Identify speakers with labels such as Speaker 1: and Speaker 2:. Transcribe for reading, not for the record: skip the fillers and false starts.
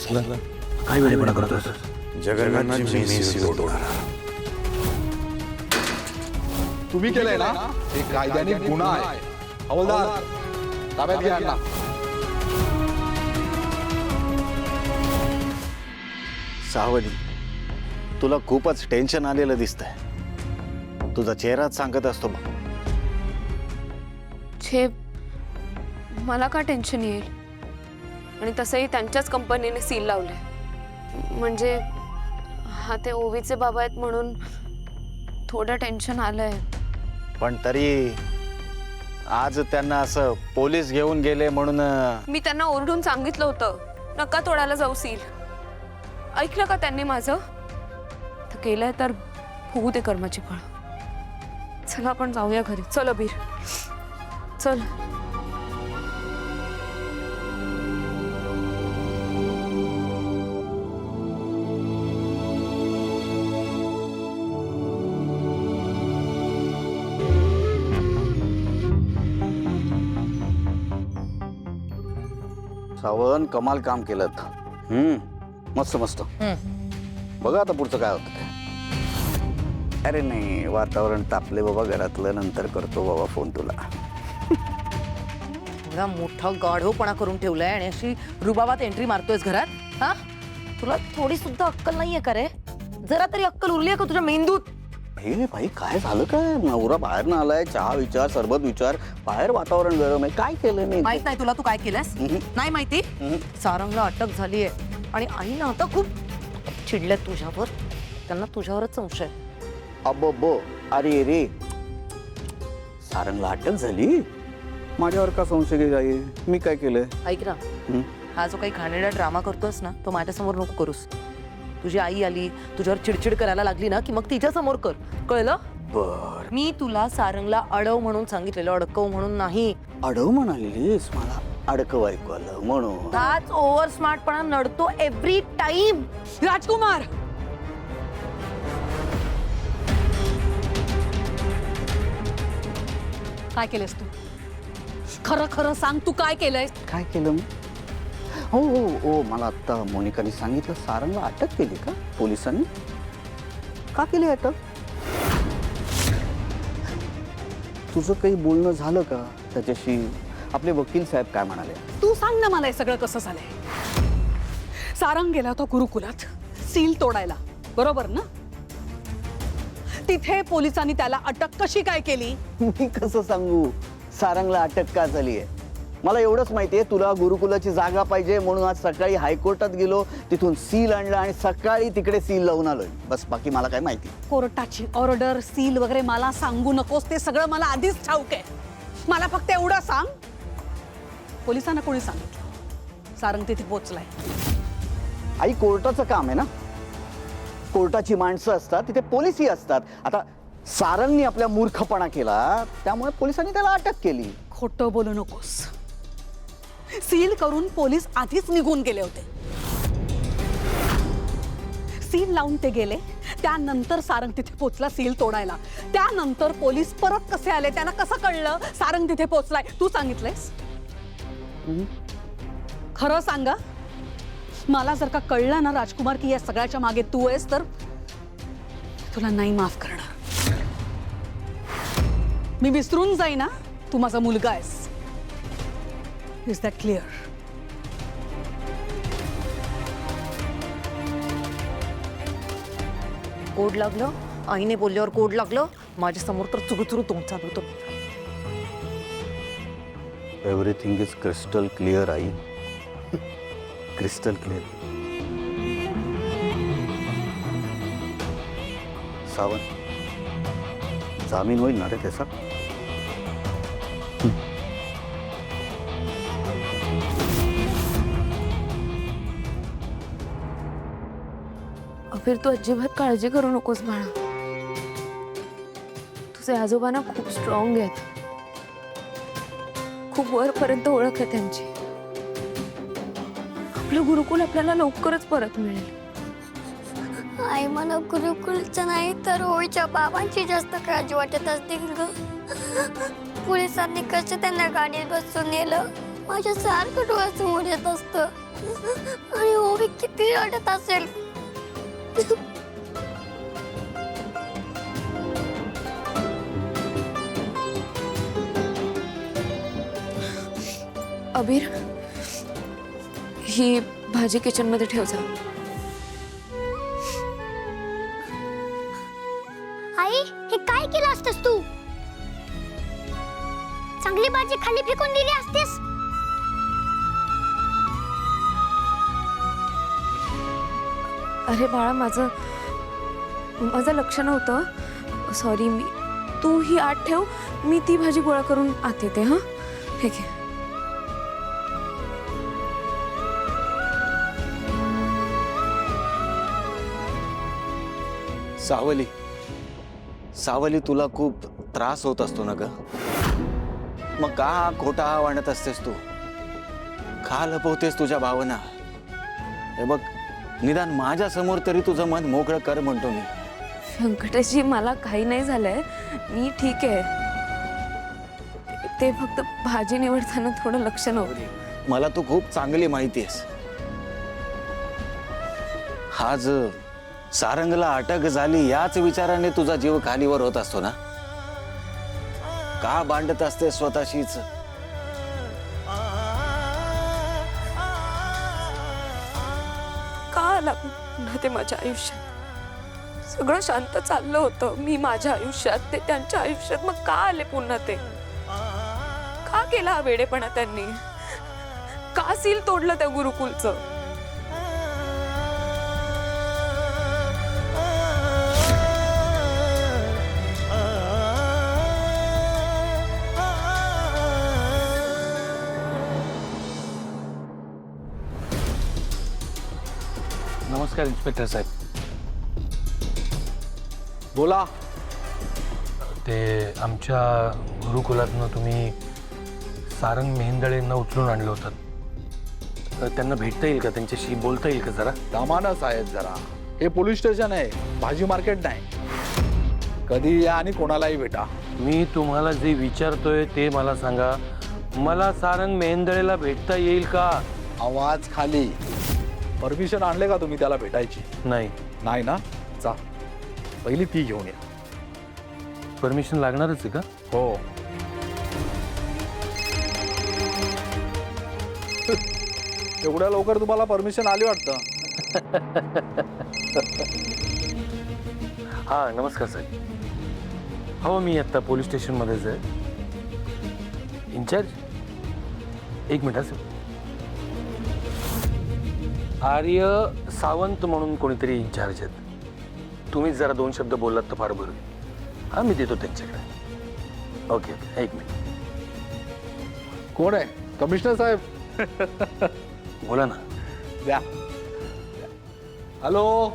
Speaker 1: कसला काय वेळेपणा करतोस?
Speaker 2: जगन्नाथची मेसी तोडणार.
Speaker 3: तुम्ही केलंय ना हे कायद्याने गुन्हा आहे. हवालदार ताब्यात घ्या यांना.
Speaker 4: सावली, तुला खूपच टेन्शन आलेलं दिसतंय. तुझा चेहराच सांगत असतो बघ.
Speaker 5: छे, मला का टेन्शन येईल? आणि तसंही त्यांच्याच कंपनीने सील लावले. म्हणजे हा ते ओवीचे बाबा आहेत म्हणून थोडं टेन्शन आलंय.
Speaker 4: पण तरी आज त्यांना असं पोलीस घेऊन गेले म्हणून
Speaker 5: मी त्यांना ओरडून सांगितलं होतं नका तोडायला जाऊ सील. ऐकलं का त्यांनी माझं? तर केलंय तर होऊ दे कर्माची फळ. चला आपण जाऊया घरी. चल अबीर, चल.
Speaker 4: सावंत कमाल काम केलं. मस्त मस्त. बघा आता पुढचं काय होतं ते. अरे नाही, वातावरण तापले बाबा घरातलं. नंतर करतो बाबा फोन तुला.
Speaker 6: एवढा मोठा गाढवपणा करून ठेवलाय आणि अशी रुबाबात एंट्री मारतोयस घरात. हा, तुला थोडी सुद्धा अक्कल नाहीये का रे? जरा तरी अक्कल उरली आहे का तुझ्या मेंदूत?
Speaker 4: हे भाई, काय झालं? काय नवरा बाहेर ना आलाय, चहा विचार, सरबत विचार. बाहेर वातावरण गरम आहे. काय केलं मी?
Speaker 6: माहित नाही तुला तू काय केलंस? नाही माहिती? सारंगला अटक झालीये आणि आई ना आता खूप चिडल्यात तुझ्यावर. त्यांना तुझ्यावरच संशय.
Speaker 4: अबो, अरे रे, सारंगला अटक झाली? माझ्यावर का संशय घे जाईल? मी काय केलंय?
Speaker 6: ऐक ना, हा जो काही घाणेरडा ड्रामा करतोस ना, तो माझ्यासमोर नको करूस. तुझी आई आली, तुझ्यावर चिडचिड करायला लागली ना, की मग तिच्या समोर कर. कळलं?
Speaker 4: बर.
Speaker 6: मी तुला सारंगला अडव म्हणून सांगितलेलं, अडकव म्हणून नाही.
Speaker 4: अडव म्हणालीस, मला अडकव ऐकू आलं म्हणून.
Speaker 6: हाच ओव्हर स्मार्टपणा नडतो एव्हरी टाइम.
Speaker 7: राजकुमार, काय केलंस तू? खरं खरं सांग, तू काय केलंयस?
Speaker 4: काय केलं मी? हो हो हो, मला आता मोनिकाने सांगितलं सारंगला अटक केली का पोलिसांनी? का केली अटक? तुझं काही बोलणं झालं का त्याच्याशी? आपले वकील साहेब काय म्हणाले?
Speaker 7: तू सांग ना मला हे सगळं कसं झालंय. सारंग गेला होता गुरुकुलात सील तोडायला, बरोबर ना? तिथे पोलिसांनी त्याला अटक कशी काय केली?
Speaker 4: मी कसं सांगू सारंगला अटक का झाली आहे? मला एवढंच माहितीये, तुला गुरुकुलाची जागा पाहिजे म्हणून आज सकाळी हायकोर्टात गेलो, तिथून सील आणलं आणि सकाळी तिकडे सील लावून आलोय. बस, बाकी मला काय माहिती.
Speaker 7: कोर्टाची ऑर्डर, सील वगैरे मला सांगू नकोस. ते सगळं मला आधीच ठाऊक आहे. मला फक्त एवढं सांग, पोलिसांना कोणी सांगितलं सारंग तिथे पोहोचलाय?
Speaker 4: आई, कोर्टाचं काम आहे ना. कोर्टाची माणसं असतात, तिथे पोलिसही असतात. आता सारंगनी आपल्या मूर्खपणा केला, त्यामुळे पोलिसांनी त्याला अटक केली.
Speaker 7: खोटं बोलू नकोस. सील करून पोलीस आधीच निघून गेले होते. सील लावून ते गेले, त्यानंतर सारंग तिथे पोहोचला सील तोडायला. त्यानंतर पोलीस परत कसे आले? त्यांना कसं कळलं सारंग तिथे पोहोचलाय? तू सांगितलंयस? खरं सांगा. मला जर का कळलं ना राजकुमार की या सगळ्याच्या मागे तू आहेस, तर तुला नाही माफ करणार. मी विसरून जाईना तू माझा मुलगा आहेस. Is that clear?
Speaker 6: कोड लागलं, आईने बोलल्यावर कोड लागलं. माझ्या समोर तर चुरूचुरू तोंड चालवतो.
Speaker 4: Everything is crystal clear I. Crystal clear. Sawant, जामीन होईल ना रे त्याचा?
Speaker 5: अबीर, तू अजिबात काळजी करू नकोस बाळा. तुझे आजोबा ना खूप स्ट्रॉंग आहेत. खूप वरपर्यंत ओळख आहे त्यांची. आपलं गुरुकुल आपल्याला लवकरच परत मिळेल.
Speaker 8: आई, मला गुरुकुलचं नाही तर ओळीच्या बाबांची जास्त काळजी वाटत असतील ग. पोलिसांनी कसं त्यांना गाडीत बसून नेलं, माझ्या सारखं डोळ्यासमोर येत असतं. आणि ओवी किती रडत असेल.
Speaker 5: अबीर, ही भाजी किचन मध्ये ठेव जा.
Speaker 8: आई, हे काय केलं असतेस तू? चांगली भाजी खाली फेकून दिली असतेस.
Speaker 5: अरे बाळा, माझं लक्ष नव्हतं. सॉरी. तू ही आत ठेव, मी ती भाजी गोळा करून आत येते. हा, हे घे.
Speaker 4: सावली, सावली, तुला खूप त्रास होत असतो ना ग? मग का खोटा वाढत असतेस तू? का लपवतेस तुझ्या भावना? हे बघ, निदान माझ्या समोर तरी तुझं मन मोकळं कर म्हणतो मी.
Speaker 5: व्यंकटेशजी, मला काही नाही झालंय. मी ठीक आहे. ते फक्त भाजी निवडताना थोडं लक्ष नव्हतं.
Speaker 4: मला तू खूप चांगली माहिती आहेस. आज सारंगला अटक झाली याच विचाराने तुझा जीव खालीवर होत असतो ना? का भांडत असते स्वतःशीच?
Speaker 5: का आला पुन्हा ते माझ्या आयुष्यात? सगळं शांत चाललं होतं. मी माझ्या आयुष्यात, ते त्यांच्या आयुष्यात. मग का आले पुन्हा ते? का केला हा वेडेपणा त्यांनी? का सील तोडलं त्या गुरुकुलचं?
Speaker 1: नमस्कार इन्स्पेक्टर साहेब.
Speaker 3: बोला.
Speaker 1: ते आमच्या गुरुकुलातनं तुम्ही सारंग मेहेंदळेंना उचलून आणलं होतं. तर त्यांना भेटता येईल का? त्यांच्याशी बोलता येईल का जरा?
Speaker 3: दामानच आहेत जरा. हे पोलीस स्टेशन आहे, भाजी मार्केट नाही. कधी या आणि कोणालाही भेटा.
Speaker 1: मी तुम्हाला जे विचारतोय ते मला सांगा. मला सारंग मेहेंदळेला भेटता येईल का?
Speaker 3: आवाज खाली. परमिशन आणले का तुम्ही त्याला भेटायची?
Speaker 1: नाही.
Speaker 3: नाही ना? जा, पहिली ती घेऊन या.
Speaker 1: परमिशन लागणारच आहे का?
Speaker 3: हो. एवढ्या लवकर तुम्हाला परमिशन आली वाटतं.
Speaker 1: हां, नमस्कार साहेब. हो, मी आत्ता पोलीस स्टेशनमध्येच आहे. इन्चार्ज, एक मिनिट साहेब. आर्य सावंत म्हणून कोणीतरी इन्चार्ज आहेत. तुम्ही जरा 2 शब्द बोललात तर फार बरं. हां, मी देतो त्यांच्याकडे. ओके ओके, एक मिनिट.
Speaker 3: कोण आहे? कमिशनर साहेब.
Speaker 1: बोला ना.
Speaker 3: द्या. हॅलो.